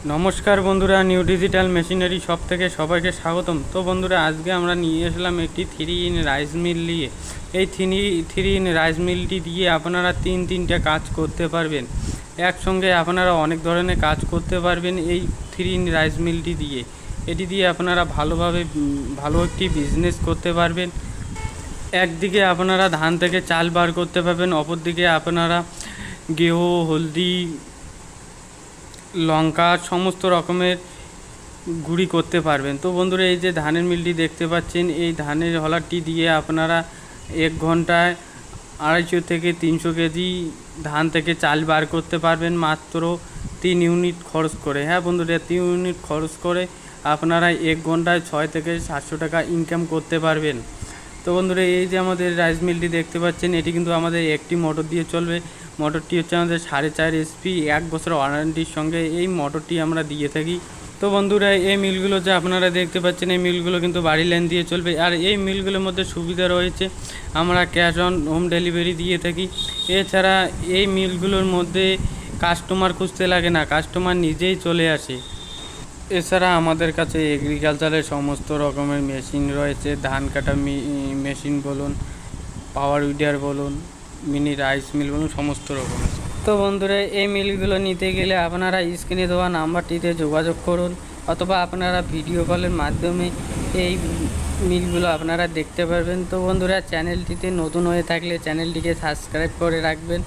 নমস্কার বন্ধুরা, new digital machinery shop থেকে সবাইকে স্বাগতম। তো বন্ধুরা, আজকে আমরা নিয়ে এসলাম একটি 3 ইন রাইস মিল নিয়ে। এই 3 ইন রাইস মিলটি দিয়ে আপনারা তিনটা কাজ করতে পারবেন। একসঙ্গে আপনারা অনেক ধরনের কাজ করতে পারবেন এই 3 ইন রাইস মিলটি দিয়ে। এটি দিয়ে আপনারা ভালোভাবে ভালো একটি বিজনেস করতে পারবেন। একদিকে আপনারা ধান থেকে চাল বার করতে পারবেন, অপরদিকে আপনারা গেহু, হলদি, লঙ্কা সমস্ত রকমের গুঁড়ি করতে পারবেন। তো বন্ধুরা, এই যে ধানের মিলটি দেখতে পাচ্ছেন, এই ধানের হলারটি দিয়ে আপনারা 1 ঘন্টায় 250 থেকে 300 কেজি ধান থেকে চাল বার করতে পারবেন মাত্র 3 ইউনিট খরচ করে। হ্যাঁ বন্ধুরা, 3 ইউনিট খরচ করে আপনারা 1 ঘন্টায় 6 থেকে 700 টাকা ইনকাম করতে পারবেন। তো বন্ধুরা, এই যে আমাদের রাইস মিলটি দেখতে পাচ্ছেন, এটি কিন্তু আমাদের একটি মোটর দিয়ে চলবে। মোটরটি হচ্ছে আমাদের 4.5 HP, 1 বছর ওয়ারেন্টির সঙ্গে এই মোটরটি আমরা দিয়ে থাকি। তো বন্ধুরা, এই মিলগুলো যে আপনারা দেখতে পাচ্ছেন, এই মিলগুলো কিন্তু বাড়ি লাইন দিয়ে চলবে। আর এই মিলগুলোর মধ্যে সুবিধা রয়েছে, আমরা ক্যাশ অন হোম ডেলিভারি দিয়ে থাকি। এছাড়া এই মিলগুলোর মধ্যে কাস্টমার খুঁজতে লাগে না, কাস্টমার নিজেই চলে আসে। এছাড়া আমাদের কাছে এগ্রিকালচারের সমস্ত রকমের মেশিন রয়েছে, ধান কাটা মেশিন বলুন, পাওয়ার উইডার বলুন, মিনি রাইস মিল বলুন, সমস্ত রকমের। তো বন্ধুরা, এই মিলগুলো নিতে গেলে আপনারা স্ক্রিনে দেওয়া নাম্বারটিতে যোগাযোগ করুন, অথবা আপনারা ভিডিও কলের মাধ্যমে এই মিলগুলো আপনারা দেখতে পারবেন। তো বন্ধুরা, চ্যানেলটিতে নতুন হয়ে থাকলে চ্যানেলটিকে সাবস্ক্রাইব করে রাখবেন।